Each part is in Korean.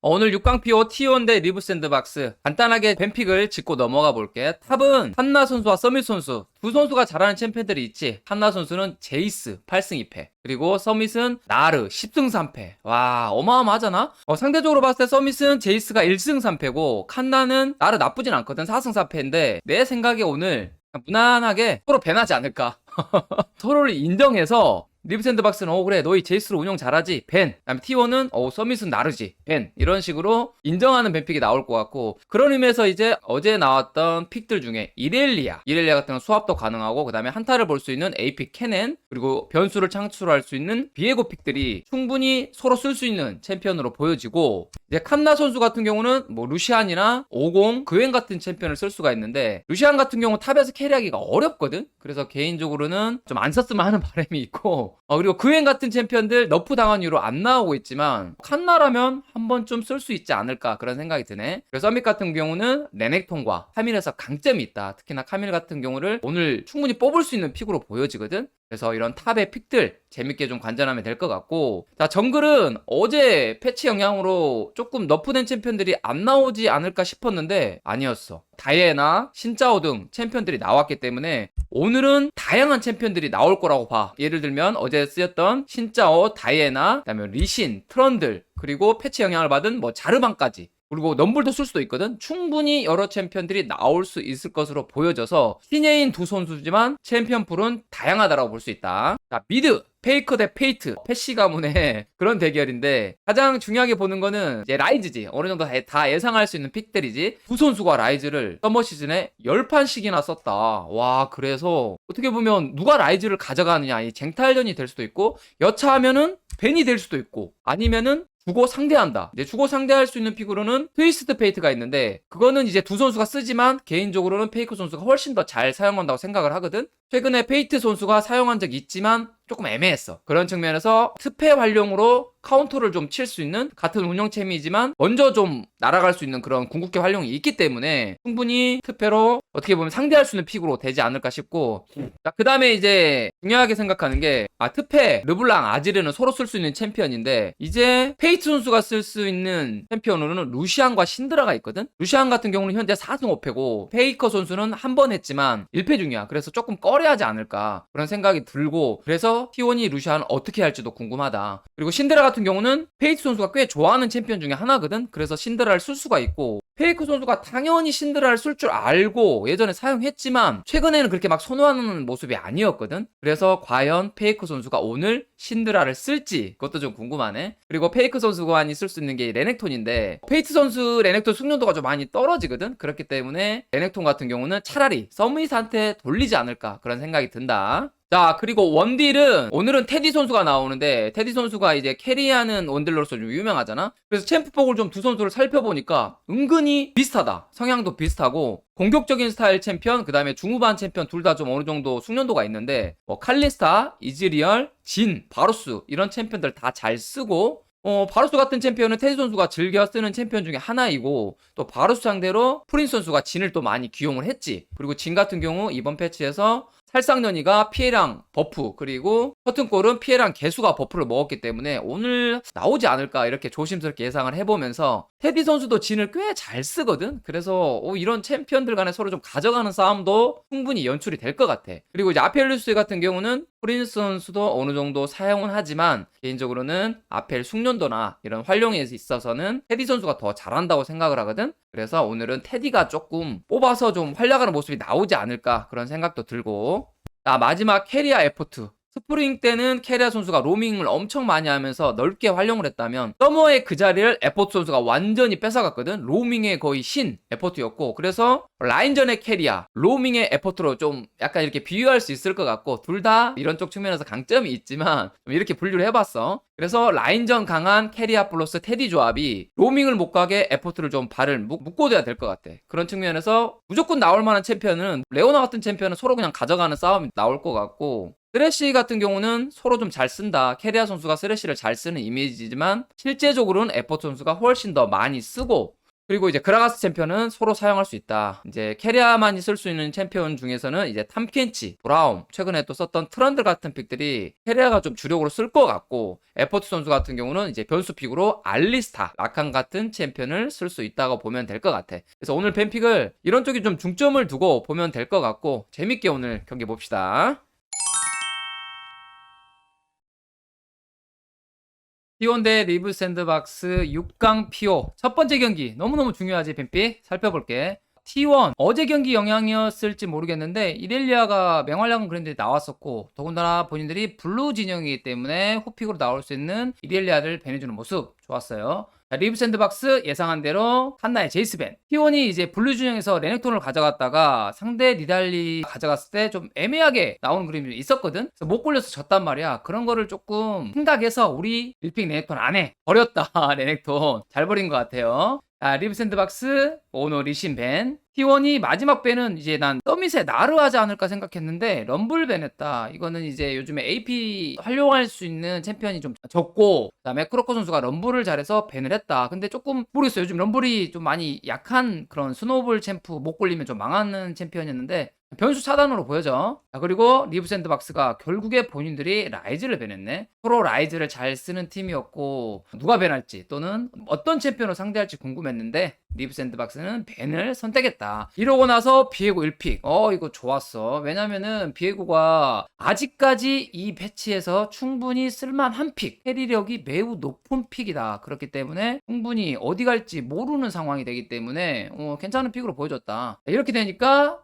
오늘 6강 피오 T1 대 리브 샌드박스 간단하게 뱀픽을 짚고 넘어가 볼게. 탑은 한나 선수와 서밋 선수 두 선수가 잘하는 챔피언들이 있지. 한나 선수는 제이스 8승 2패 그리고 서밋은 나르 10승 3패. 와 어마어마하잖아. 상대적으로 봤을 때 서밋은 제이스가 1승 3패고 칸나는 나르 나쁘진 않거든. 4승 4패인데 내 생각에 오늘 무난하게 서로 배나지 않을까. 서로를 인정해서 리브 샌드박스는 그래 너희 제이스로 운영 잘하지 벤. 그다음에 T1은 서밋은 나르지 벤. 이런 식으로 인정하는 뱀픽이 나올 것 같고, 그런 의미에서 이제 어제 나왔던 픽들 중에 이렐리아 같은 건 수합도 가능하고, 그 다음에 한타를 볼 수 있는 AP 케넨, 그리고 변수를 창출할 수 있는 비에고 픽들이 충분히 서로 쓸 수 있는 챔피언으로 보여지고, 이제 칸나 선수 같은 경우는 뭐 루시안이나 50, 그웬 같은 챔피언을 쓸 수가 있는데, 루시안 같은 경우 탑에서 캐리하기가 어렵거든. 그래서 개인적으로는 좀 안 썼으면 하는 바람이 있고, 그리고 그웬 같은 챔피언들 너프 당한 이후로 안 나오고 있지만 칸나라면 한 번쯤 쓸 수 있지 않을까 그런 생각이 드네. 그래서 서밋 같은 경우는 레넥톤과 카밀에서 강점이 있다. 특히나 카밀 같은 경우를 오늘 충분히 뽑을 수 있는 픽으로 보여지거든. 그래서 이런 탑의 픽들 재밌게 좀 관전하면 될 것 같고, 자 정글은 어제 패치 영향으로 조금 너프된 챔피언들이 안 나오지 않을까 싶었는데 아니었어. 다이애나, 신짜오 등 챔피언들이 나왔기 때문에 오늘은 다양한 챔피언들이 나올 거라고 봐. 예를 들면 어제 쓰였던 신짜오, 다이애나, 그다음에 리신, 트런들, 그리고 패치 영향을 받은 뭐 자르반까지, 그리고 넘블도 쓸 수도 있거든. 충분히 여러 챔피언들이 나올 수 있을 것으로 보여져서 신예인 두 선수지만 챔피언 풀은 다양하다라고 볼 수 있다. 자, 미드 페이커 대 페이트, 패시 가문의 그런 대결인데, 가장 중요하게 보는 거는 이제 라이즈지. 어느 정도 다 예상할 수 있는 픽들이지. 두 선수가 라이즈를 서머 시즌에 10판씩이나 썼다. 와, 그래서 어떻게 보면 누가 라이즈를 가져가느냐, 이 쟁탈전이 될 수도 있고, 여차하면은 벤이 될 수도 있고, 아니면은 주고 상대한다. 이제 주고 상대할 수 있는 픽으로는 트위스트 페이트가 있는데, 그거는 이제 두 선수가 쓰지만 개인적으로는 페이크 선수가 훨씬 더 잘 사용한다고 생각을 하거든. 최근에 페이트 선수가 사용한 적이 있지만 조금 애매했어. 그런 측면에서 특패 활용으로 카운터를 좀 칠 수 있는 같은 운영챔이지만 먼저 좀 날아갈 수 있는 그런 궁극기 활용이 있기 때문에 충분히 특패로 어떻게 보면 상대할 수 있는 픽으로 되지 않을까 싶고, 자, 그 다음에 이제 중요하게 생각하는 게, 특패, 르블랑, 아지르는 서로 쓸 수 있는 챔피언인데, 이제 페이트 선수가 쓸 수 있는 챔피언으로는 루시안과 신드라가 있거든. 루시안 같은 경우는 현재 4승 5패고 페이커 선수는 한 번 했지만 1패 중이야. 그래서 조금 꺼려하지 않을까 그런 생각이 들고, 그래서 T1이 루시안을 어떻게 할지도 궁금하다. 그리고 신드라 같은 경우는 페이트 선수가 꽤 좋아하는 챔피언 중에 하나거든. 그래서 신드라를 쓸 수가 있고, 페이크 선수가 당연히 신드라를 쓸 줄 알고 예전에 사용했지만 최근에는 그렇게 막 선호하는 모습이 아니었거든. 그래서 과연 페이크 선수가 오늘 신드라를 쓸지 그것도 좀 궁금하네. 그리고 페이크 선수가 많이 쓸 수 있는 게 레넥톤인데, 페이트 선수 레넥톤 숙련도가 좀 많이 떨어지거든. 그렇기 때문에 레넥톤 같은 경우는 차라리 서밋한테 돌리지 않을까 그런 생각이 든다. 자, 그리고 원딜은 오늘은 테디 선수가 나오는데, 테디 선수가 이제 캐리하는 원딜로서 좀 유명하잖아. 그래서 챔프폭을 좀 두 선수를 살펴보니까 은근히 비슷하다. 성향도 비슷하고 공격적인 스타일 챔피언, 그 다음에 중후반 챔피언 둘 다 좀 어느 정도 숙련도가 있는데, 뭐 칼리스타, 이즈리얼, 진, 바루스 이런 챔피언들 다 잘 쓰고, 바루스 같은 챔피언은 테디 선수가 즐겨 쓰는 챔피언 중에 하나이고, 또 바루스 상대로 프린스 선수가 진을 또 많이 기용을 했지. 그리고 진 같은 경우 이번 패치에서 살상연이가 피해량 버프, 그리고 커튼골은 피해량 개수가 버프를 먹었기 때문에 오늘 나오지 않을까 이렇게 조심스럽게 예상을 해보면서, 테디 선수도 진을 꽤 잘 쓰거든. 그래서 이런 챔피언들 간에 서로 좀 가져가는 싸움도 충분히 연출이 될 것 같아. 그리고 이제 아펠루스 같은 경우는 프린스 선수도 어느 정도 사용은 하지만 개인적으로는 아펠 숙련도나 이런 활용에 있어서는 테디 선수가 더 잘한다고 생각을 하거든. 그래서 오늘은 테디가 조금 뽑아서 좀 활약하는 모습이 나오지 않을까 그런 생각도 들고, 자 마지막 캐리아 에포트. 스프링 때는 캐리아 선수가 로밍을 엄청 많이 하면서 넓게 활용을 했다면, 서머의 그 자리를 에포트 선수가 완전히 뺏어갔거든. 로밍의 거의 신 에포트였고, 그래서 라인전의 캐리아, 로밍의 에포트로 좀 약간 이렇게 비유할 수 있을 것 같고, 둘 다 이런 쪽 측면에서 강점이 있지만 좀 이렇게 분류를 해봤어. 그래서 라인전 강한 캐리아 플러스 테디 조합이 로밍을 못 가게 에포트를 좀 발을 묶어둬야 될 것 같아. 그런 측면에서 무조건 나올 만한 챔피언은, 레오나 같은 챔피언은 서로 그냥 가져가는 싸움이 나올 것 같고, 쓰레쉬 같은 경우는 서로 좀 잘 쓴다. 캐리아 선수가 쓰레쉬를 잘 쓰는 이미지지만 실제적으로는 에포트 선수가 훨씬 더 많이 쓰고, 그리고 이제 그라가스 챔피언은 서로 사용할 수 있다. 이제 캐리아만이 쓸 수 있는 챔피언 중에서는 이제 탐켄치, 브라움, 최근에 또 썼던 트런들 같은 픽들이 캐리아가 좀 주력으로 쓸 것 같고, 에포트 선수 같은 경우는 이제 변수 픽으로 알리스타, 라칸 같은 챔피언을 쓸 수 있다고 보면 될 것 같아. 그래서 오늘 밴픽을 이런 쪽에 좀 중점을 두고 보면 될 것 같고, 재밌게 오늘 경기 봅시다. T1 대 리브 샌드박스 6강 PO 첫 번째 경기 너무너무 중요하지 뱀피 살펴볼게. T1 어제 경기 영향이었을지 모르겠는데 이렐리아가 맹활약은 그런데 나왔었고 더군다나 본인들이 블루 진영이기 때문에 호픽으로 나올 수 있는 이렐리아를 배내주는 모습 좋았어요. 자, 리브 샌드박스 예상한 대로 한나의 제이스벤. T1이 이제 블루 진영에서 레넥톤을 가져갔다가 상대 니달리 가져갔을 때 좀 애매하게 나오는 그림이 있었거든. 그래서 못 걸려서 졌단 말이야. 그런 거를 조금 생각해서 우리 일픽 레넥톤 안 해. 버렸다. 레넥톤 잘 버린 것 같아요. 리브 샌드박스, 오노 리신 밴. T1이 마지막 밴은 이제 난 서밋에 나르 하지 않을까 생각했는데 럼블 밴 했다. 이거는 이제 요즘에 AP 활용할 수 있는 챔피언이 좀 적고 그다음에 크로커 선수가 럼블을 잘해서 밴을 했다. 근데 조금 모르겠어요. 요즘 럼블이 좀 많이 약한 그런 스노우볼 챔프 못 걸리면 좀 망하는 챔피언이었는데 변수 차단으로 보여져. 자, 그리고 리브 샌드박스가 결국에 본인들이 라이즈를 밴했네. 서로 라이즈를 잘 쓰는 팀이었고 누가 밴할지 또는 어떤 챔피언을 상대할지 궁금했는데 리브 샌드박스는 밴을 선택했다. 이러고 나서 비에고 1픽. 이거 좋았어. 왜냐면은 비에고가 아직까지 이 패치에서 충분히 쓸만한 픽. 캐리력이 매우 높은 픽이다. 그렇기 때문에 충분히 어디 갈지 모르는 상황이 되기 때문에 괜찮은 픽으로 보여줬다. 이렇게 되니까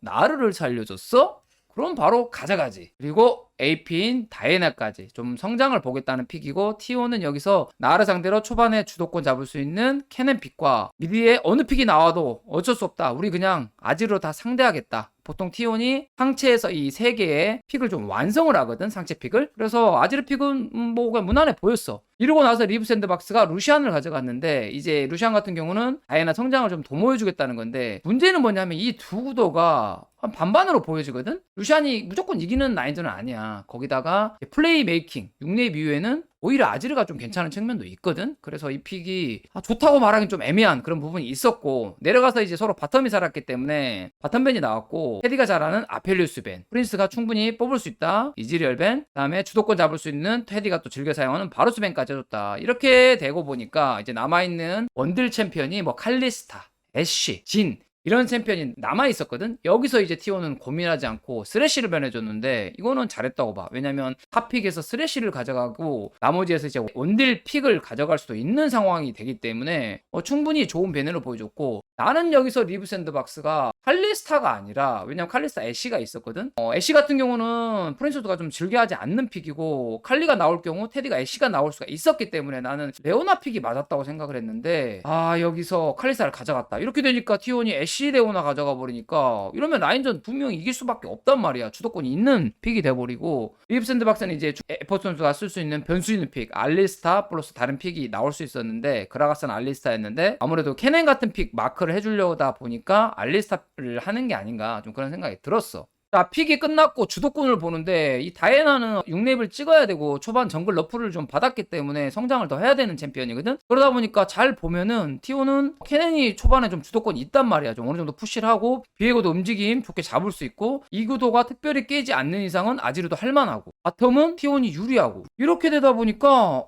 나르를 살려줬어? 그럼 바로 가져가지. 그리고 AP인 다이애나까지 좀 성장을 보겠다는 픽이고 T1은 여기서 나르 상대로 초반에 주도권 잡을 수 있는 캐넨 픽과 미드에 어느 픽이 나와도 어쩔 수 없다. 우리 그냥 아지로 다 상대하겠다. 보통 T1이 상체에서 이 세 개의 픽을 좀 완성을 하거든. 상체 픽을. 그래서 아지르 픽은 뭐 그냥 무난해 보였어. 이러고 나서 리브 샌드박스가 루시안을 가져갔는데 이제 루시안 같은 경우는 다이애나 성장을 좀 도모해주겠다는 건데 문제는 뭐냐면 이 두 구도가 한 반반으로 보여지거든. 루시안이 무조건 이기는 라인전은 아니야. 거기다가 플레이 메이킹 6렙 이후에는 오히려 아지르가 좀 괜찮은 측면도 있거든. 그래서 이 픽이 좋다고 말하긴 좀 애매한 그런 부분이 있었고 내려가서 이제 서로 바텀이 살았기 때문에 바텀벤이 나왔고 테디가 잘하는 아펠리우스 벤, 프린스가 충분히 뽑을 수 있다. 이즈리얼 벤, 그다음에 주도권 잡을 수 있는 테디가 또 즐겨 사용하는 바루스 벤까지 해줬다. 이렇게 되고 보니까 이제 남아있는 원딜 챔피언이 뭐 칼리스타, 애쉬, 진 이런 챔피언이 남아있었거든. 여기서 이제 T1은 고민하지 않고 스래시를 변해줬는데 이거는 잘했다고 봐. 왜냐면 탑픽에서 스래시를 가져가고 나머지에서 이제 원딜 픽을 가져갈 수도 있는 상황이 되기 때문에 충분히 좋은 배너를 보여줬고 나는 여기서 리브 샌드박스가 칼리스타가 아니라 왜냐면 칼리스타 애쉬가 있었거든. 애쉬 같은 경우는 프린스도가 좀 즐겨하지 않는 픽이고 칼리가 나올 경우 테디가 애쉬가 나올 수가 있었기 때문에 나는 레오나 픽이 맞았다고 생각을 했는데 여기서 칼리스타를 가져갔다. 이렇게 되니까 T1이 애쉬 레오나 가져가 버리니까 이러면 라인전 분명히 이길 수밖에 없단 말이야. 주도권이 있는 픽이 돼버리고 리브 샌드박스는 이제 에포트 선수가 쓸 수 있는 변수 있는 픽 알리스타 플러스 다른 픽이 나올 수 있었는데 그라가스는 알리스타였는데 아무래도 캐넨 같은 픽 마크를 해주려다 보니까 알리스타를 하는 게 아닌가 좀 그런 생각이 들었어. 자, 픽이 끝났고 주도권을 보는데 이 다이애나는 6렙을 찍어야 되고 초반 정글 러프를 좀 받았기 때문에 성장을 더 해야 되는 챔피언이거든. 그러다 보니까 잘 보면은 T1은 캐넨이 초반에 좀 주도권이 있단 말이야. 좀 어느 정도 푸시를 하고 비에고도 움직임 좋게 잡을 수 있고 이 구도가 특별히 깨지 않는 이상은 아지르도 할만하고 바텀은 T1이 유리하고 이렇게 되다 보니까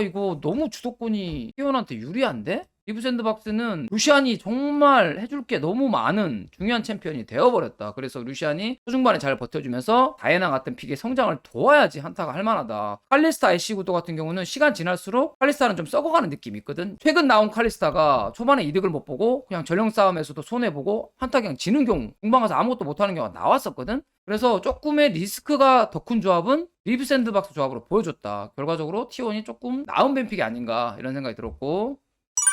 이거 너무 주도권이 T1한테 유리한데? 리브 샌드박스는 루시안이 정말 해줄 게 너무 많은 중요한 챔피언이 되어버렸다. 그래서 루시안이 초중반에 잘 버텨주면서 다이애나 같은 픽의 성장을 도와야지 한타가 할만하다. 칼리스타 애쉬 구도 같은 경우는 시간 지날수록 칼리스타는 좀 썩어가는 느낌이 있거든. 최근 나온 칼리스타가 초반에 이득을 못 보고 그냥 전령 싸움에서도 손해보고 한타 그냥 지는 경우 공방 가서 아무것도 못하는 경우가 나왔었거든. 그래서 조금의 리스크가 더 큰 조합은 리브 샌드박스 조합으로 보여줬다. 결과적으로 T1이 조금 나은 뱀픽이 아닌가 이런 생각이 들었고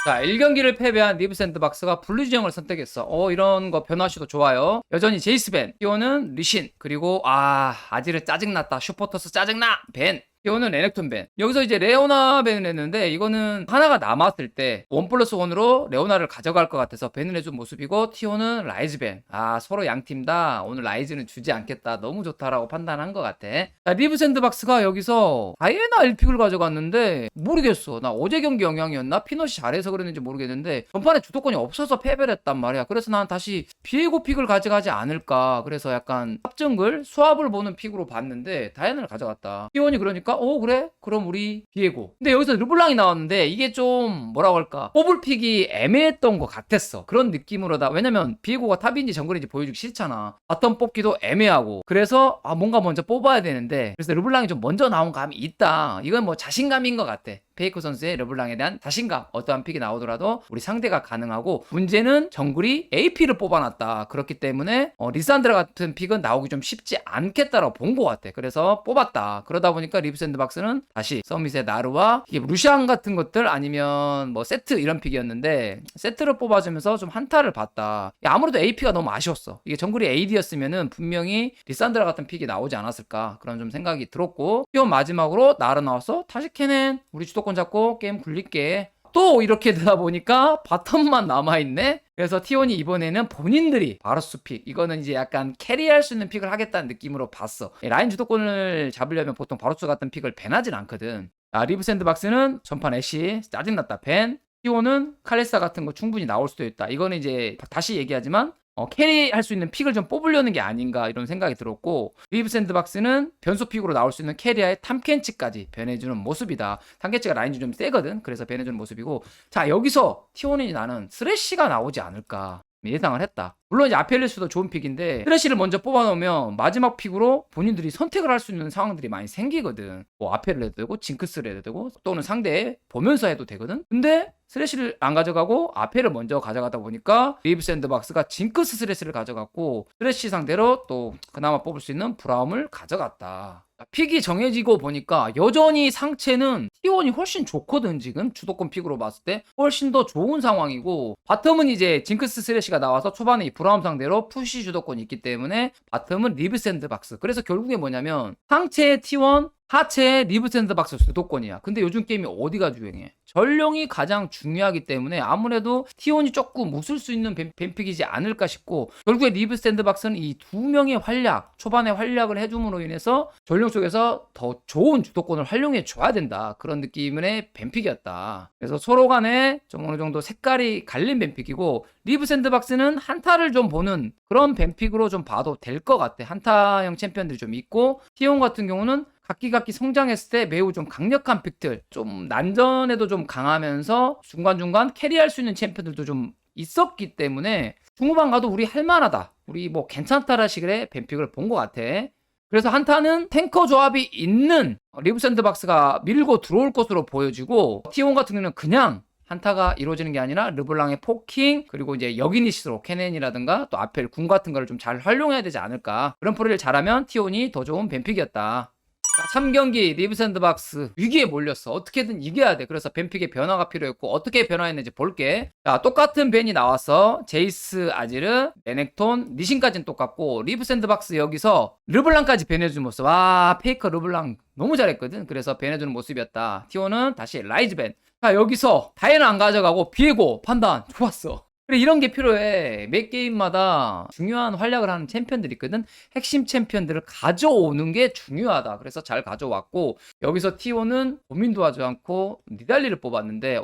자, 1경기를 패배한 리브 샌드박스가 블루 지형을 선택했어. 이런 거 변화시도 좋아요. 여전히 제이스 벤, T1은 리신, 그리고 아지르 짜증났다. 슈퍼토스 짜증나! 벤. 티오는 레넥톤 밴. 여기서 이제 레오나 밴을 했는데 이거는 하나가 남았을 때 1+1으로 레오나를 가져갈 것 같아서 밴을 해준 모습이고, 티오는 라이즈 밴. 아, 서로 양팀 다 오늘 라이즈는 주지 않겠다, 너무 좋다라고 판단한 것 같아. 자, 리브 샌드박스가 여기서 다이애나 1픽을 가져갔는데 모르겠어. 나 어제 경기 영향이었나? 피넛이 잘해서 그랬는지 모르겠는데 전판에 주도권이 없어서 패배를 했단 말이야. 그래서 난 다시 비에고 픽을 가져가지 않을까. 그래서 약간 합정글 수합을 보는 픽으로 봤는데 다이애나를 가져갔다. 티원이 그러니까 그래? 그럼 우리 비에고. 근데 여기서 르블랑이 나왔는데 이게 좀 뭐라고 할까, 뽑을 픽이 애매했던 것 같았어. 그런 느낌으로다. 왜냐면 비에고가 탑인지 정글인지 보여주기 싫잖아. 바텀 뽑기도 애매하고. 그래서 뭔가 먼저 뽑아야 되는데, 그래서 르블랑이 좀 먼저 나온 감이 있다. 이건 뭐 자신감인 것 같아. 페이커 선수의 르블랑에 대한 자신감. 어떠한 픽이 나오더라도 우리 상대가 가능하고, 문제는 정글이 AP를 뽑아놨다. 그렇기 때문에 리산드라 같은 픽은 나오기 좀 쉽지 않겠다라고 본 것 같아. 그래서 뽑았다. 그러다 보니까 리브 샌드박스는 다시 서밋의 나르와 이게 루시안 같은 것들, 아니면 뭐 세트 이런 픽이었는데 세트를 뽑아주면서 좀 한타를 봤다. 아무래도 AP가 너무 아쉬웠어. 이게 정글이 AD였으면은 분명히 리산드라 같은 픽이 나오지 않았을까, 그런 좀 생각이 들었고, 또 마지막으로 나르 나와서 다시 캐넨 우리 주도권 잡고 게임 굴릴게. 또 이렇게 되다 보니까 바텀만 남아있네. 그래서 T1이 이번에는 본인들이 바로스 픽, 이거는 이제 약간 캐리할 수 있는 픽을 하겠다는 느낌으로 봤어. 라인 주도권을 잡으려면 보통 바로스 같은 픽을 밴하진 않거든. 리브 샌드박스는 전판 애쉬 짜증났다 밴. T1은 칼레사 같은 거 충분히 나올 수도 있다. 이거는 이제 다시 얘기하지만 캐리할 수 있는 픽을 좀 뽑으려는 게 아닌가, 이런 생각이 들었고, 리브 샌드박스는 변수 픽으로 나올 수 있는 캐리아의 탐켄치까지 변해주는 모습이다. 탐켄치가 라인이 좀 세거든. 그래서 변해주는 모습이고, 자, 여기서 T1이 나는 쓰레쉬가 나오지 않을까 예상을 했다. 물론 이제 아펠리스도 좋은 픽인데 쓰레쉬를 먼저 뽑아놓으면 마지막 픽으로 본인들이 선택을 할 수 있는 상황들이 많이 생기거든. 뭐 아펠을 해도 되고 징크스를 해도 되고 또는 상대 보면서 해도 되거든. 근데 쓰레쉬를 안 가져가고 아펠을 먼저 가져가다 보니까 리브 샌드박스가 징크스 쓰레쉬를 가져갔고, 쓰레쉬 상대로 또 그나마 뽑을 수 있는 브라움을 가져갔다. 픽이 정해지고 보니까 여전히 상체는 T1이 훨씬 좋거든. 지금 주도권 픽으로 봤을 때 훨씬 더 좋은 상황이고, 바텀은 이제 징크스 쓰레쉬가 나와서 초반에 이 브라움 상대로 푸시 주도권이 있기 때문에 바텀은 리브 샌드박스. 그래서 결국에 뭐냐면 상체의 T1, 하체의 리브 샌드박스 주도권이야. 근데 요즘 게임이 어디가 유행해? 전령이 가장 중요하기 때문에 아무래도 T1이 조금 웃을 수 있는 뱀픽이지 않을까 싶고, 결국에 리브 샌드박스는 이 두 명의 활약, 초반에 활약을 해줌으로 인해서 전령 쪽에서 더 좋은 주도권을 활용해 줘야 된다. 그런 느낌의 뱀픽이었다. 그래서 서로 간에 좀 어느 정도 색깔이 갈린 뱀픽이고, 리브 샌드박스는 한타를 좀 보는 그런 뱀픽으로 좀 봐도 될 것 같아. 한타형 챔피언들이 좀 있고, T1 같은 경우는 각기 성장했을 때 매우 좀 강력한 픽들, 좀 난전에도 좀 강하면서 중간중간 캐리할 수 있는 챔피언들도 좀 있었기 때문에 중후반 가도 우리 할만하다, 우리 뭐 괜찮다라 식의 뱀픽을 본 것 같아. 그래서 한타는 탱커 조합이 있는 리브 샌드박스가 밀고 들어올 것으로 보여지고, T1 같은 경우는 그냥 한타가 이루어지는 게 아니라 르블랑의 포킹, 그리고 이제 여기니시로 캐넨이라든가 또 아펠 궁 같은 거를 좀 잘 활용해야 되지 않을까. 그런 플레이를 잘하면 T1이 더 좋은 뱀픽이었다. 3경기 리브 샌드박스 위기에 몰렸어. 어떻게든 이겨야 돼. 그래서 뱀픽의 변화가 필요했고, 어떻게 변화했는지 볼게. 자, 똑같은 벤이 나왔어. 제이스, 아지르, 레넥톤, 리신까지는 똑같고, 리브 샌드박스 여기서 르블랑까지 변해주는 모습. 와, 페이커 르블랑 너무 잘했거든. 그래서 변해주는 모습이었다. T1은 다시 라이즈 벤. 자, 여기서 다이애나 안 가져가고 비에고 판단 좋았어. 그래, 이런 게 필요해. 매 게임마다 중요한 활약을 하는 챔피언들이 있거든. 핵심 챔피언들을 가져오는 게 중요하다. 그래서 잘 가져왔고, 여기서 T1은 고민도 하지 않고 니달리를 뽑았는데,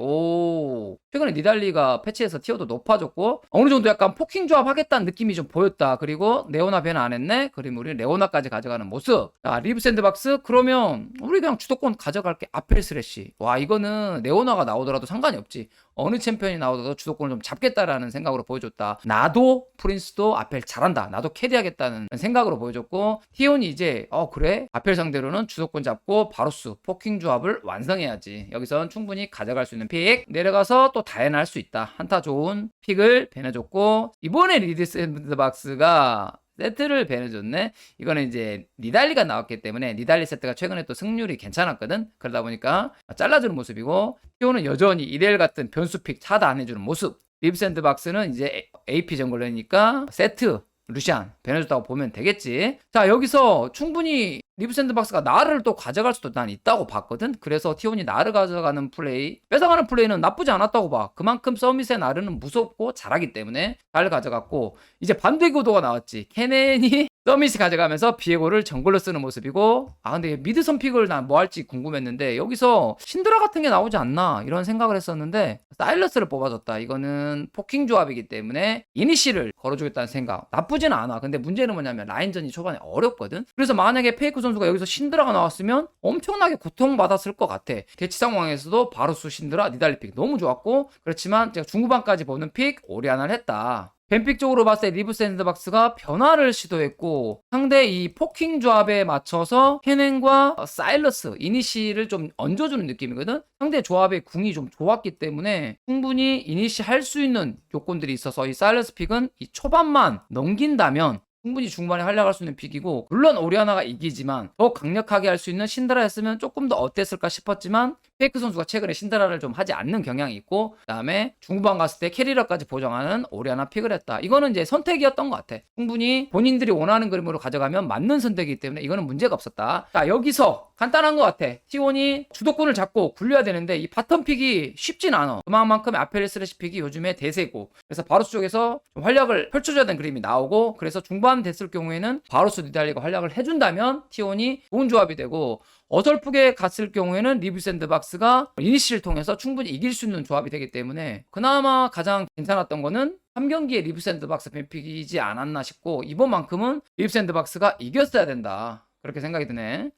최근에 니달리가 패치해서 티어도 높아졌고, 어느 정도 약간 포킹 조합 하겠다는 느낌이 좀 보였다. 그리고 레오나 벤 안 했네? 그럼 우리 레오나까지 가져가는 모습. 자, 리브 샌드박스? 그러면 우리 그냥 주도권 가져갈게. 아펠 스레쉬. 와, 이거는 레오나가 나오더라도 상관이 없지. 어느 챔피언이 나오더라도 주도권을 좀 잡겠다라는 생각으로 보여줬다. 나도 프린스도 아펠 잘한다. 나도 캐리하겠다는 생각으로 보여줬고, T1이 이제 그래? 아펠 상대로는 주도권 잡고 바로스 포킹 조합을 완성해야지. 여기선 충분히 가져갈 수 있는 픽. 내려가서 또 다이애나 할 수 있다. 한타 좋은 픽을 배내줬고, 이번에 리드 샌드박스가 세트를 배내줬네. 이거는 이제 니달리가 나왔기 때문에 니달리 세트가 최근에 또 승률이 괜찮았거든. 그러다 보니까 잘라주는 모습이고, T1은 여전히 이델 같은 변수픽 차다 안 해주는 모습. 리브 샌드박스는 이제 AP 정글러니까 세트 루시안 변해줬다고 보면 되겠지. 자, 여기서 충분히 리브 샌드박스가 나르를 또 가져갈 수도 난 있다고 봤거든. 그래서 T1이 나르 가져가는 플레이, 뺏어가는 플레이는 나쁘지 않았다고 봐. 그만큼 서밋의 나르는 무섭고 잘하기 때문에 잘 가져갔고, 이제 반대 구도가 나왔지. 케넨이 서밋이 가져가면서 비에고를 정글로 쓰는 모습이고, 아 근데 미드 선픽을 난 뭐 할지 궁금했는데 여기서 신드라 같은 게 나오지 않나 이런 생각을 했었는데 사일러스를 뽑아줬다. 이거는 포킹 조합이기 때문에 이니시를 걸어주겠다는 생각 나쁘진 않아. 근데 문제는 뭐냐면 라인전이 초반에 어렵거든. 그래서 만약에 페이크 선수가 여기서 신드라가 나왔으면 엄청나게 고통받았을 것 같아. 대치 상황에서도 바루스, 신드라, 니달리 픽 너무 좋았고, 그렇지만 제가 중후반까지 보는 픽 오리아나를 했다. 뱀픽 쪽으로 봤을 때 리브 샌드박스가 변화를 시도했고, 상대 이 포킹 조합에 맞춰서 케넨과 사일러스, 이니시를 좀 얹어주는 느낌이거든. 상대 조합의 궁이 좀 좋았기 때문에 충분히 이니시 할 수 있는 요건들이 있어서 이 사일러스 픽은 이 초반만 넘긴다면 충분히 중반에 활약할 수 있는 픽이고, 물론 오리아나가 이기지만 더 강력하게 할 수 있는 신드라였으면 조금 더 어땠을까 싶었지만 페이크 선수가 최근에 신드라를 좀 하지 않는 경향이 있고, 그 다음에 중후반 갔을 때 캐리력까지 보정하는 오리아나 픽을 했다. 이거는 이제 선택이었던 것 같아. 충분히 본인들이 원하는 그림으로 가져가면 맞는 선택이기 때문에 이거는 문제가 없었다. 자, 여기서 간단한 것 같아. T1이 주도권을 잡고 굴려야 되는데 이 바텀 픽이 쉽진 않아. 그만큼 아펠리스레시 픽이 요즘에 대세고, 그래서 바루스 쪽에서 좀 활약을 펼쳐줘야 되는 그림이 나오고, 그래서 중반 됐을 경우에는 바루스 니달리가 활약을 해준다면 T1이 좋은 조합이 되고, 어설프게 갔을 경우에는 리브 샌드박스가 이니시를 통해서 충분히 이길 수 있는 조합이 되기 때문에 그나마 가장 괜찮았던 거는 3경기에 리브 샌드박스 뱀픽이지 않았나 싶고, 이번만큼은 리브 샌드박스가 이겼어야 된다 그렇게 생각이 드네.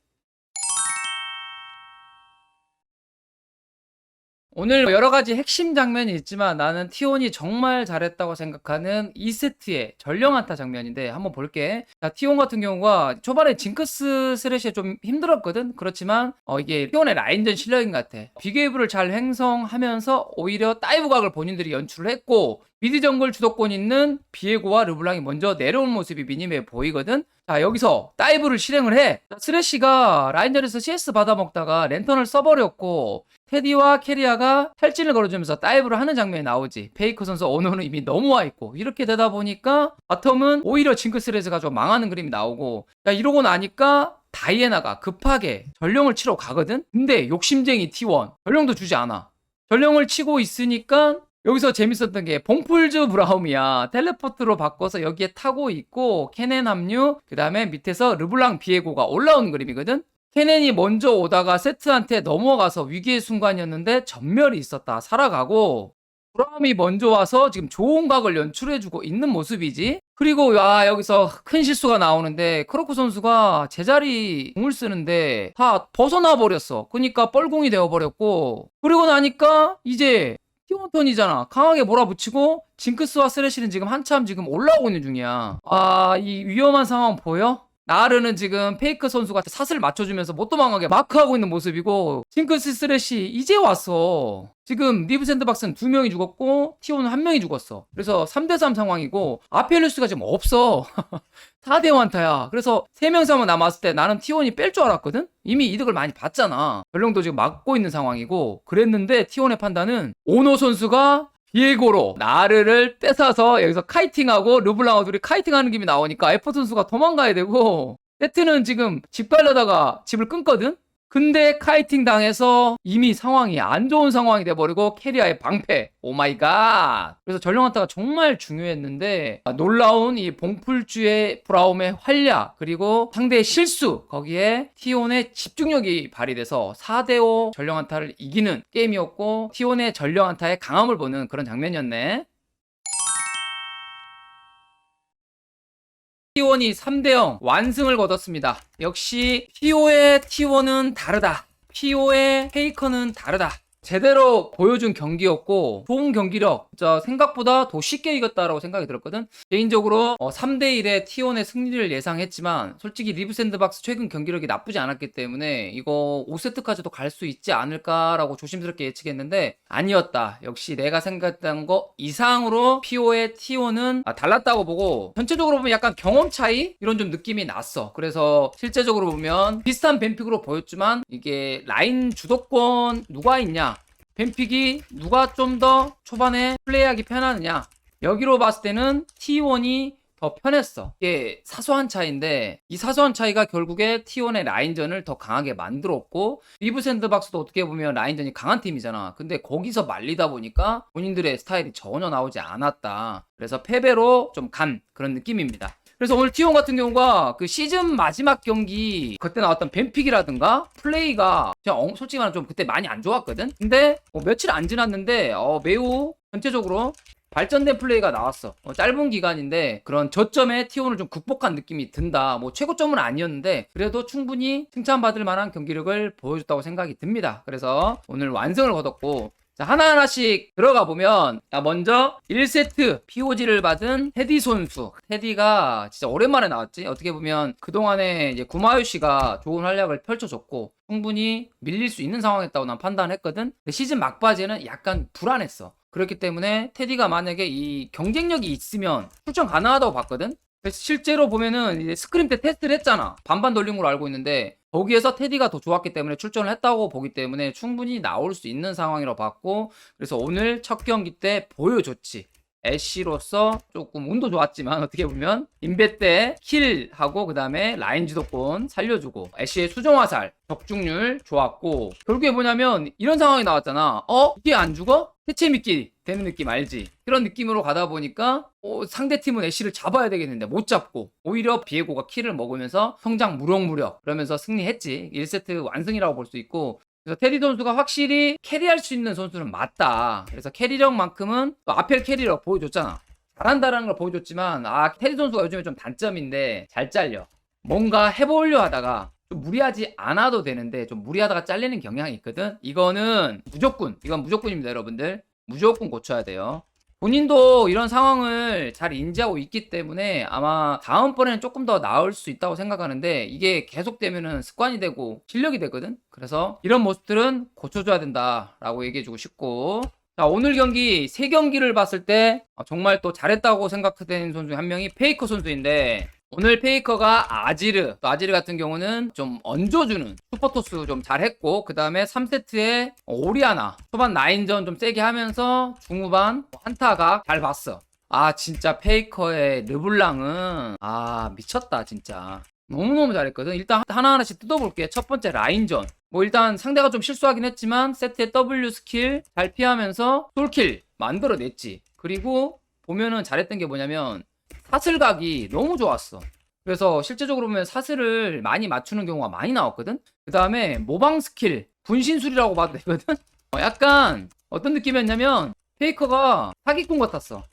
오늘 여러가지 핵심 장면이 있지만 나는 T1이 정말 잘했다고 생각하는 2세트의 전령한타 장면인데 한번 볼게. 자, T1 같은 경우가 초반에 징크스 스레시에 좀 힘들었거든. 그렇지만 이게 T1의 라인전 실력인 것 같아. 비게이브를 잘 행성하면서 오히려 다이브 각을 본인들이 연출을 했고, 미드 정글 주도권 있는 비에고와 르블랑이 먼저 내려온 모습이 미니맵에 보이거든. 자, 여기서 다이브를 실행을 해. 자, 스레시가 라인전에서 CS 받아먹다가 랜턴을 써버렸고, 테디와 캐리아가 탈진을 걸어주면서 다이브를 하는 장면이 나오지. 페이커 선수 오너는 이미 넘어와 있고, 이렇게 되다 보니까 바텀은 오히려 징크스레즈가 좀 망하는 그림이 나오고, 자, 이러고 나니까 다이애나가 급하게 전령을 치러 가거든. 근데 욕심쟁이 T1 전령도 주지 않아. 전령을 치고 있으니까 여기서 재밌었던 게 봉풀즈 브라움이야. 텔레포트로 바꿔서 여기에 타고 있고, 케넨 합류, 그 다음에 밑에서 르블랑 비에고가 올라오는 그림이거든. 케넨이 먼저 오다가 세트한테 넘어가서 위기의 순간이었는데 전멸이 있었다. 살아가고, 브라움이 먼저 와서 지금 좋은 각을 연출해주고 있는 모습이지. 그리고 여기서 큰 실수가 나오는데, 크로코 선수가 제자리 공을 쓰는데 다 벗어나 버렸어. 그러니까 뻘공이 되어버렸고, 그리고 나니까 이제 T1 턴이잖아. 강하게 몰아붙이고 징크스와 스레시는 지금 한참 지금 올라오고 있는 중이야. 이 위험한 상황 보여? 나르는 지금 페이크 선수가 사슬 맞춰주면서 못 도망가게 마크하고 있는 모습이고, 징크스 스레시 이제 왔어. 지금 리브 샌드박스는 2명이 죽었고 T1은 1명이 죽었어. 그래서 3대3 상황이고 아펠리우스가 지금 없어. 4대 완타야. 그래서 3명이서 남았을 때 나는 T1이 뺄 줄 알았거든? 이미 이득을 많이 봤잖아. 전령도 지금 막고 있는 상황이고, 그랬는데 T1의 판단은 오노 선수가 비에고로 나르를 뺏어서 여기서 카이팅하고 르블랑어 둘이 카이팅하는 김이 나오니까 에퍼 선수가 도망가야 되고, 세트는 지금 집 가려다가 집을 끊거든? 근데 카이팅 당해서 이미 상황이 안 좋은 상황이 돼버리고 캐리아의 방패. 오마이갓. 그래서 전령한타가 정말 중요했는데 놀라운 이 봉풀주의 브라움의 활약, 그리고 상대의 실수, 거기에 T1의 집중력이 발휘돼서 4대5 전령한타를 이기는 게임이었고, T1의 전령한타의 강함을 보는 그런 장면이었네. T1이 3대0 완승을 거뒀습니다. 역시 PO의 T1은 다르다. PO의 페이커는 다르다. 제대로 보여준 경기였고, 좋은 경기력, 진짜 생각보다 더 쉽게 이겼다라고 생각이 들었거든. 개인적으로 3대1의 T1의 승리를 예상했지만 솔직히 리브 샌드박스 최근 경기력이 나쁘지 않았기 때문에 이거 5세트까지도 갈 수 있지 않을까라고 조심스럽게 예측했는데 아니었다. 역시 내가 생각했던 거 이상으로 PO의 T1은 달랐다고 보고, 전체적으로 보면 약간 경험 차이? 이런 좀 느낌이 났어. 그래서 실제적으로 보면 비슷한 뱀픽으로 보였지만 이게 라인 주도권 누가 있냐, 뱀픽이 누가 좀 더 초반에 플레이하기 편하느냐, 여기로 봤을 때는 T1이 더 편했어. 이게 사소한 차이인데 이 사소한 차이가 결국에 T1의 라인전을 더 강하게 만들었고 리브 샌드박스도 어떻게 보면 라인전이 강한 팀이잖아. 근데 거기서 말리다 보니까 본인들의 스타일이 전혀 나오지 않았다. 그래서 패배로 좀 간 그런 느낌입니다. 그래서 오늘 T1 같은 경우가 그 시즌 마지막 경기 그때 나왔던 뱀픽이라든가 플레이가 그냥 솔직히 말하면 좀 그때 많이 안 좋았거든. 근데 며칠 안 지났는데 매우 전체적으로 발전된 플레이가 나왔어. 짧은 기간인데 그런 저점에 T1을 좀 극복한 느낌이 든다. 뭐 최고점은 아니었는데 그래도 충분히 칭찬받을 만한 경기력을 보여줬다고 생각이 듭니다. 그래서 오늘 완승을 거뒀고 자, 하나하나씩 들어가 보면 먼저 1세트 POG를 받은 테디 선수. 테디가 진짜 오랜만에 나왔지. 어떻게 보면 그동안에 이제 구마유 씨가 좋은 활약을 펼쳐줬고 충분히 밀릴 수 있는 상황이었다고 난 판단했거든. 근데 시즌 막바지에는 약간 불안했어. 그렇기 때문에 테디가 만약에 이 경쟁력이 있으면 출전 가능하다고 봤거든. 그래서 실제로 보면은 이제 스크림 때 테스트를 했잖아. 반반 돌린 걸로 알고 있는데 거기에서 테디가 더 좋았기 때문에 출전을 했다고 보기 때문에 충분히 나올 수 있는 상황이라고 봤고 그래서 오늘 첫 경기 때 보여줬지. 애쉬로서 조금 운도 좋았지만 어떻게 보면 인베 때 킬하고 그 다음에 라인 주도권 살려주고 애쉬의 수정 화살 적중률 좋았고 결국에 뭐냐면 이런 상황이 나왔잖아. 이게 안 죽어? 해체 미끼 되는 느낌 알지? 그런 느낌으로 가다 보니까 상대팀은 애쉬를 잡아야 되겠는데 못 잡고 오히려 비에고가 킬을 먹으면서 성장 무럭무럭 그러면서 승리했지. 1세트 완승이라고 볼 수 있고 그래서 테디 선수가 확실히 캐리할 수 있는 선수는 맞다. 그래서 캐리력만큼은 또 아펠 캐리력 보여줬잖아. 잘한다라는 걸 보여줬지만 테디 선수가 요즘에 좀 단점인데 잘 잘려. 뭔가 해보려 하다가 좀 무리하지 않아도 되는데 좀 무리하다가 잘리는 경향이 있거든. 이건 무조건입니다 여러분들. 무조건 고쳐야 돼요. 본인도 이런 상황을 잘 인지하고 있기 때문에 아마 다음번에는 조금 더 나을 수 있다고 생각하는데 이게 계속되면은 습관이 되고 실력이 되거든. 그래서 이런 모습들은 고쳐줘야 된다라고 얘기해주고 싶고 자 오늘 경기 3경기를 봤을 때 정말 또 잘했다고 생각되는 선수 중 한 명이 페이커 선수인데 오늘 페이커가 아지르 같은 경우는 좀 얹어주는 슈퍼토스 좀 잘했고 그 다음에 3세트에 오리아나 초반 라인전 좀 세게 하면서 중후반 한타가 잘 봤어. 진짜 페이커의 르블랑은 미쳤다 진짜. 너무너무 잘했거든. 일단 하나하나씩 뜯어볼게. 첫 번째 라인전 일단 상대가 좀 실수하긴 했지만 세트의 W 스킬 잘 피하면서 솔킬 만들어냈지. 그리고 보면은 잘했던 게 뭐냐면 사슬각이 너무 좋았어. 그래서 실제적으로 보면 사슬을 많이 맞추는 경우가 많이 나왔거든. 그 다음에 모방 스킬 분신술이라고 봐도 되거든. 약간 어떤 느낌이었냐면 페이커가 사기꾼 같았어.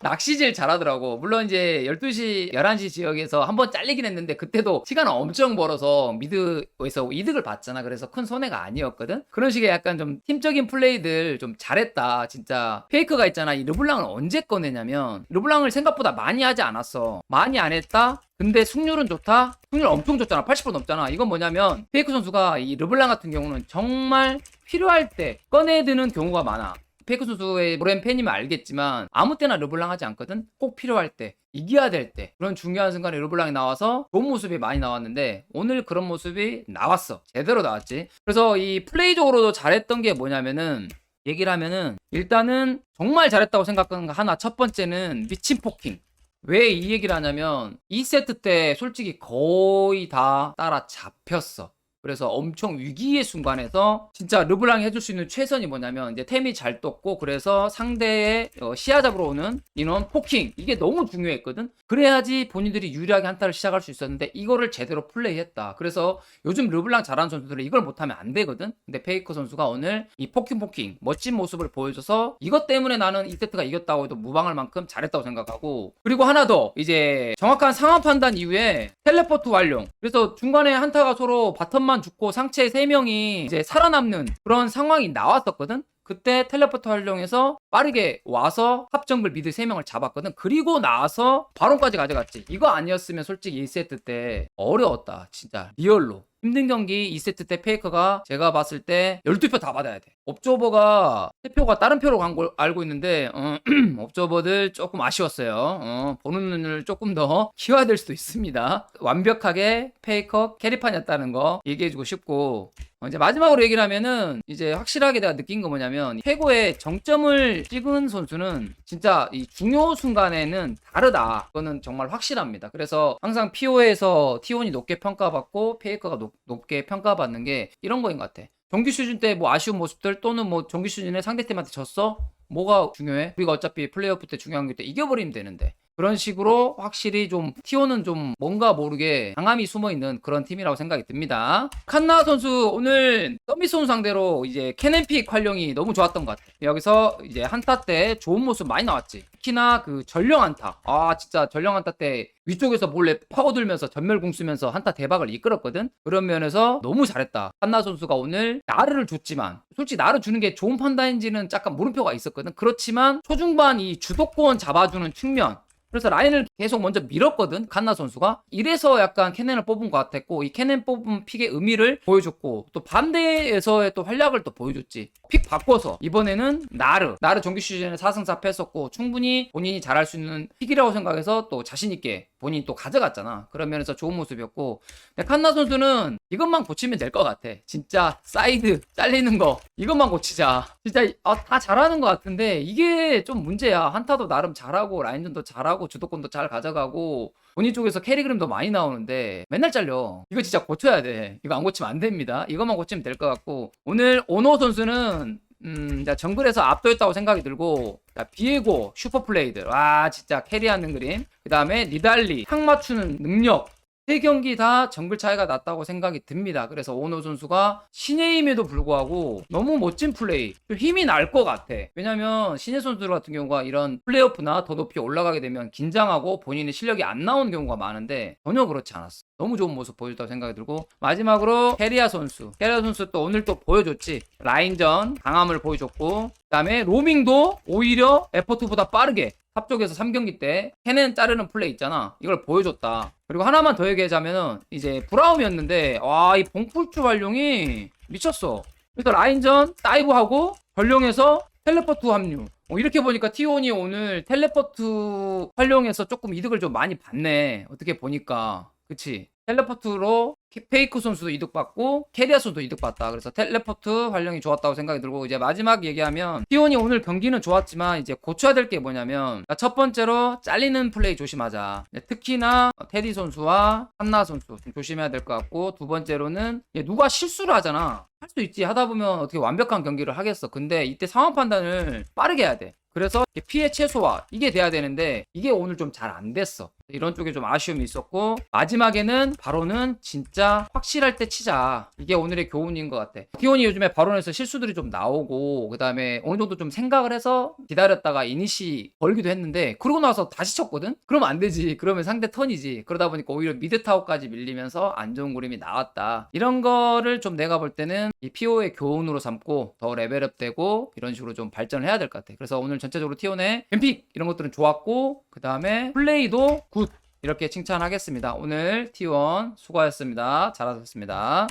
낚시질 잘하더라고. 물론 이제 12시, 11시 지역에서 한번 잘리긴 했는데 그때도 시간을 엄청 벌어서 미드에서 이득을 봤잖아. 그래서 큰 손해가 아니었거든. 그런 식의 약간 좀 팀적인 플레이들 좀 잘했다. 진짜 페이커가 있잖아. 이 르블랑을 언제 꺼내냐면 르블랑을 생각보다 많이 하지 않았어. 많이 안 했다? 근데 승률은 좋다? 승률 엄청 좋잖아. 80% 넘잖아. 이건 뭐냐면 페이커 선수가 이 르블랑 같은 경우는 정말 필요할 때 꺼내드는 경우가 많아. 페이커 선수의 오랜 팬이면 알겠지만 아무 때나 르블랑 하지 않거든. 꼭 필요할 때 이겨야 될 때 그런 중요한 순간에 르블랑이 나와서 좋은 모습이 많이 나왔는데 오늘 그런 모습이 나왔어. 제대로 나왔지. 그래서 이 플레이적으로도 잘했던 게 뭐냐면은 얘기를 하면은 일단은 정말 잘했다고 생각하는 거 하나 첫 번째는 미친 포킹. 왜 이 얘기를 하냐면 2세트 때 솔직히 거의 다 따라 잡혔어. 그래서 엄청 위기의 순간에서 진짜 르블랑이 해줄 수 있는 최선이 뭐냐면 이제 템이 잘 떴고 그래서 상대의 시야 잡으러 오는 인원 포킹 이게 너무 중요했거든. 그래야지 본인들이 유리하게 한타를 시작할 수 있었는데 이거를 제대로 플레이했다. 그래서 요즘 르블랑 잘하는 선수들은 이걸 못하면 안 되거든. 근데 페이커 선수가 오늘 이 포킹 멋진 모습을 보여줘서 이것 때문에 나는 이 세트가 이겼다고 해도 무방할 만큼 잘했다고 생각하고 그리고 하나 더 이제 정확한 상황 판단 이후에 텔레포트 완료. 그래서 중간에 한타가 서로 바텀만 죽고 상체 3명이 이제 살아남는 그런 상황이 나왔었거든. 그때 텔레포트 활용해서 빠르게 와서 합정글 미드 3명을 잡았거든. 그리고 나서 바론까지 가져갔지. 이거 아니었으면 솔직히 1세트 때 어려웠다. 진짜 리얼로 힘든 경기 2세트 때 페이커가 제가 봤을 때 12표 다 받아야 돼. 옵저버가 대표가 다른 표로 간 걸 알고 있는데 옵저버들 조금 아쉬웠어요. 보는 눈을 조금 더 키워야 될 수도 있습니다. 완벽하게 페이커 캐리판이었다는 거 얘기해주고 싶고, 이제 마지막으로 얘기를 하면은 이제 확실하게 내가 느낀 거 뭐냐면, 최고의 정점을 찍은 선수는 진짜 이 중요 순간에는 다르다. 그거는 정말 확실합니다. 그래서 항상 PO에서 T1이 높게 평가받고 페이커가 높게 평가받는 게 이런 거인 것 같아. 정규 시즌 때 뭐 아쉬운 모습들, 또는 뭐 정규 시즌에 상대팀한테 졌어? 뭐가 중요해? 우리가 어차피 플레이오프 때 중요한 게 때 이겨버리면 되는데. 그런 식으로 확실히 좀 T1은 좀 뭔가 모르게 강함이 숨어있는 그런 팀이라고 생각이 듭니다. 칸나 선수 오늘 서밋손 상대로 이제 캐넨픽 활용이 너무 좋았던 것 같아. 여기서 이제 한타 때 좋은 모습 많이 나왔지. 특히나 그 전령 한타, 진짜 전령 한타 때 위쪽에서 몰래 파고들면서 전멸공 쓰면서 한타 대박을 이끌었거든. 그런 면에서 너무 잘했다. 칸나 선수가 오늘 나르를 줬지만, 솔직히 나르 주는 게 좋은 판단인지는 약간 물음표가 있었거든. 그렇지만 초중반 이 주도권 잡아주는 측면, 그래서 라인을 계속 먼저 밀었거든, 칸나 선수가. 이래서 약간 캐넨을 뽑은 것 같았고, 이 캐넨 뽑은 픽의 의미를 보여줬고, 또 반대에서의 또 활약을 또 보여줬지. 픽 바꿔서 이번에는 나르 정규 시즌에 4승 4패 했었고, 충분히 본인이 잘할 수 있는 픽이라고 생각해서 또 자신있게 본인이 또 가져갔잖아. 그런 면에서 좋은 모습이었고, 근데 칸나 선수는 이것만 고치면 될 것 같아. 진짜 사이드 잘리는 거 이것만 고치자. 진짜 다 잘하는 것 같은데 이게 좀 문제야. 한타도 나름 잘하고 라인전도 잘하고 주도권도 잘 가져가고 본인 쪽에서 캐리 그림도 많이 나오는데 맨날 잘려. 이거 진짜 고쳐야 돼. 이거 안 고치면 안 됩니다. 이것만 고치면 될 것 같고, 오늘 오노 선수는 정글에서 압도했다고 생각이 들고, 비에고 슈퍼플레이들, 와 진짜 캐리하는 그림, 그 다음에 니달리 탁 맞추는 능력, 3경기 다 정글 차이가 났다고 생각이 듭니다. 그래서 오노 선수가 신의 힘에도 불구하고 너무 멋진 플레이, 좀 힘이 날 것 같아. 왜냐면 신의 선수들 같은 경우가 이런 플레이오프나 더 높이 올라가게 되면 긴장하고 본인의 실력이 안 나오는 경우가 많은데 전혀 그렇지 않았어. 너무 좋은 모습 보여줬다고 생각이 들고, 마지막으로 캐리아 선수 또 오늘 또 보여줬지. 라인전 강함을 보여줬고, 그 다음에 로밍도 오히려 에포트보다 빠르게 탑 쪽에서 3경기 때 캐넨 자르는 플레이 있잖아, 이걸 보여줬다. 그리고 하나만 더 얘기하자면은 이제 브라움이었는데, 이 봉풀주 활용이 미쳤어. 그래서 라인전 다이브하고 전령에서 텔레포트 합류, 이렇게 보니까 T1이 오늘 텔레포트 활용해서 조금 이득을 좀 많이 봤네, 어떻게 보니까. 그치? 텔레포트로 페이크 선수도 이득받고 캐리아 선수도 이득받다. 그래서 텔레포트 활용이 좋았다고 생각이 들고, 이제 마지막 얘기하면, T1이 오늘 경기는 좋았지만 이제 고쳐야 될 게 뭐냐면, 첫 번째로 잘리는 플레이 조심하자. 특히나 테디 선수와 한나 선수 좀 조심해야 될 것 같고, 두 번째로는 누가 실수를 하잖아. 할 수 있지. 하다 보면 어떻게 완벽한 경기를 하겠어. 근데 이때 상황 판단을 빠르게 해야 돼. 그래서 피해 최소화, 이게 돼야 되는데 이게 오늘 좀 잘 안 됐어. 이런 쪽에 좀 아쉬움이 있었고, 마지막에는 바론은 진짜 확실할 때 치자. 이게 오늘의 교훈인 것 같아. T1이 요즘에 바론에서 실수들이 좀 나오고, 그 다음에 어느 정도 좀 생각을 해서 기다렸다가 이니시 걸기도 했는데, 그러고 나서 다시 쳤거든? 그러면 안 되지. 그러면 상대 턴이지. 그러다 보니까 오히려 미드 타워까지 밀리면서 안 좋은 그림이 나왔다. 이런 거를 좀 내가 볼 때는 이 PO의 교훈으로 삼고 더 레벨업 되고 이런 식으로 좀 발전을 해야 될 것 같아. 그래서 오늘 전체적으로 T1의 뱀픽 이런 것들은 좋았고, 그 다음에 플레이도 굿, 이렇게 칭찬하겠습니다. 오늘 T1 수고하셨습니다. 잘하셨습니다.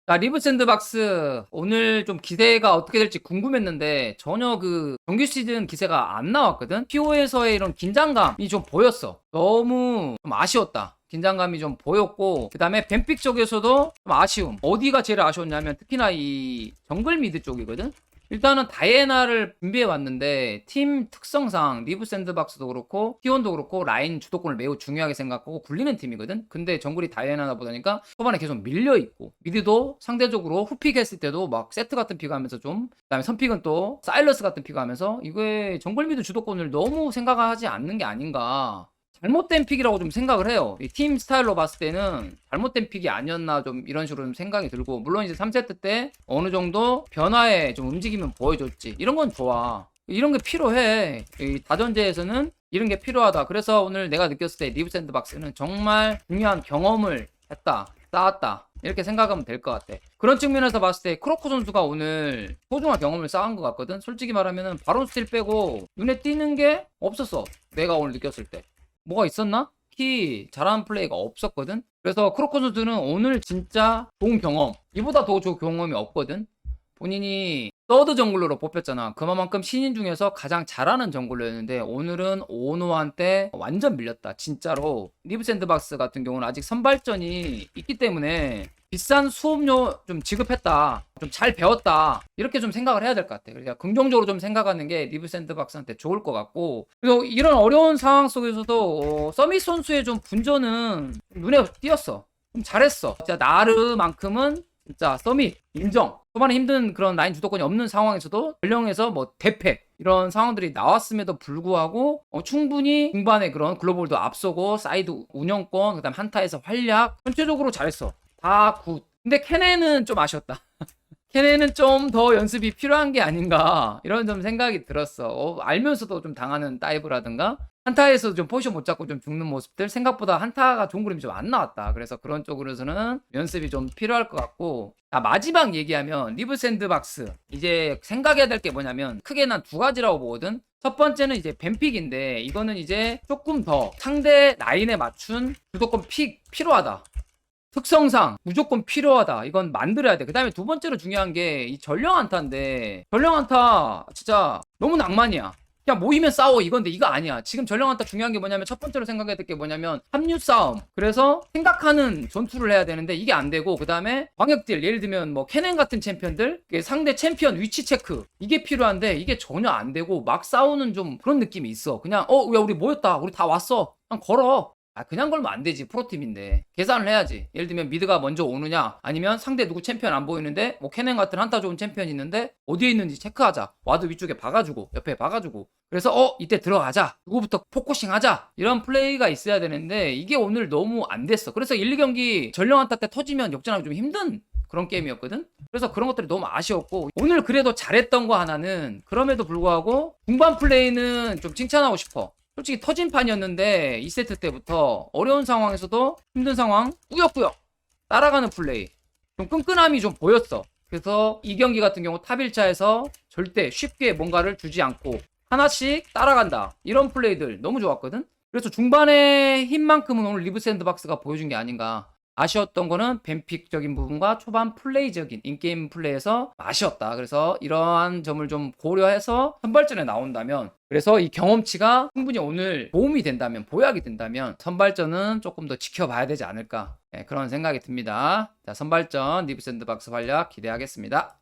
자, 리브 샌드박스 오늘 좀 기세가 어떻게 될지 궁금했는데 전혀 그 정규 시즌 기세가 안 나왔거든. PO에서의 이런 긴장감이 좀 보였어. 너무 좀 아쉬웠다. 긴장감이 좀 보였고, 그 다음에 뱀픽 쪽에서도 좀 아쉬움. 어디가 제일 아쉬웠냐면 특히나 이 정글 미드 쪽이거든. 일단은 다이애나를 준비해 왔는데 팀 특성상 리브 샌드박스도 그렇고 T1도 그렇고 라인 주도권을 매우 중요하게 생각하고 굴리는 팀이거든. 근데 정글이 다이애나다 보니까 초반에 계속 밀려 있고, 미드도 상대적으로 후픽 했을 때도 막 세트 같은 픽 하면서 좀, 그다음에 선픽은 또 사일러스 같은 픽 하면서, 이게 정글 미드 주도권을 너무 생각하지 않는 게 아닌가. 잘못된 픽이라고 좀 생각을 해요. 이 팀 스타일로 봤을 때는 잘못된 픽이 아니었나, 좀 이런 식으로 좀 생각이 들고, 물론 이제 3세트 때 어느 정도 변화에 좀 움직임은 보여줬지. 이런 건 좋아. 이런 게 필요해. 이 다전제에서는 이런 게 필요하다. 그래서 오늘 내가 느꼈을 때 리브 샌드박스는 정말 중요한 경험을 했다, 쌓았다, 이렇게 생각하면 될 것 같아. 그런 측면에서 봤을 때 크로코 선수가 오늘 소중한 경험을 쌓은 것 같거든. 솔직히 말하면은 바론 스틸 빼고 눈에 띄는 게 없었어, 내가 오늘 느꼈을 때. 뭐가 있었나? 딱히 잘하는 플레이가 없었거든. 그래서 크로커 선수는 오늘 진짜 좋은 경험, 이보다 더 좋은 경험이 없거든. 본인이 서드 정글러로 뽑혔잖아. 그만큼 신인 중에서 가장 잘하는 정글러였는데 오늘은 오노한테 완전 밀렸다. 진짜로. 리브 샌드박스 같은 경우는 아직 선발전이 있기 때문에 비싼 수업료 좀 지급했다. 좀 잘 배웠다. 이렇게 좀 생각을 해야 될 것 같아. 그러니까 긍정적으로 좀 생각하는 게 리브 샌드박스한테 좋을 것 같고. 그리고 이런 어려운 상황 속에서도 서밋 선수의 좀 분전은 눈에 띄었어. 좀 잘했어. 진짜 나르만큼은 진짜 서밋 인정. 초반에 힘든 그런 라인 주도권이 없는 상황에서도 전령에서 뭐 대패 이런 상황들이 나왔음에도 불구하고 충분히 중반에 그런 글로벌도 앞서고 사이드 운영권 그다음 한타에서 활약 전체적으로 잘했어. 다 굿. 근데 케넨은 좀 아쉬웠다. 케넨은 좀 더 연습이 필요한 게 아닌가 이런 좀 생각이 들었어. 알면서도 좀 당하는 다이브라든가 한타에서 좀 포지션 못 잡고 좀 죽는 모습들 생각보다 한타가 좋은 그림이 좀 안 나왔다. 그래서 그런 쪽으로서는 연습이 좀 필요할 것 같고 마지막 얘기하면 리브 샌드박스 이제 생각해야 될 게 뭐냐면 크게 난 두 가지라고 보거든. 첫 번째는 이제 뱀픽인데 이거는 이제 조금 더 상대 라인에 맞춘 주도권 픽 필요하다. 특성상 무조건 필요하다. 이건 만들어야 돼. 그 다음에 두 번째로 중요한 게 이 전령 한타인데 전령 한타 진짜 너무 낭만이야. 그냥 모이면 싸워 이건데 이거 아니야. 지금 전령 한타 중요한 게 뭐냐면 첫 번째로 생각해야 될 게 뭐냐면 합류 싸움. 그래서 생각하는 전투를 해야 되는데 이게 안 되고 그 다음에 광역딜 예를 들면 뭐 케넨 같은 챔피언들 상대 챔피언 위치 체크 이게 필요한데 이게 전혀 안 되고 막 싸우는 좀 그런 느낌이 있어. 그냥 야 우리 모였다. 우리 다 왔어. 그냥 걸어. 그냥 걸면 안 되지. 프로팀인데 계산을 해야지. 예를 들면 미드가 먼저 오느냐 아니면 상대 누구 챔피언 안 보이는데 뭐 케넨 같은 한타 좋은 챔피언이 있는데 어디에 있는지 체크하자. 와드 위쪽에 박아주고 옆에 박아주고 그래서 이때 들어가자. 누구부터 포커싱 하자. 이런 플레이가 있어야 되는데 이게 오늘 너무 안 됐어. 그래서 1, 2경기 전령 한타 때 터지면 역전하기 좀 힘든 그런 게임이었거든. 그래서 그런 것들이 너무 아쉬웠고 오늘 그래도 잘했던 거 하나는 그럼에도 불구하고 중반 플레이는 좀 칭찬하고 싶어. 솔직히 터진 판이었는데 2세트 때부터 어려운 상황에서도 힘든 상황 꾸역꾸역 따라가는 플레이 좀 끈끈함이 좀 보였어. 그래서 이 경기 같은 경우 탑 1차에서 절대 쉽게 뭔가를 주지 않고 하나씩 따라간다. 이런 플레이들 너무 좋았거든. 그래서 중반의 힘만큼은 오늘 리브 샌드박스가 보여준 게 아닌가. 아쉬웠던 거는 뱀픽적인 부분과 초반 플레이적인 인게임 플레이에서 아쉬웠다. 그래서 이러한 점을 좀 고려해서 선발전에 나온다면 그래서 이 경험치가 충분히 오늘 도움이 된다면 보약이 된다면 선발전은 조금 더 지켜봐야 되지 않을까 그런 생각이 듭니다. 자, 선발전 리브 샌드박스 활약 기대하겠습니다.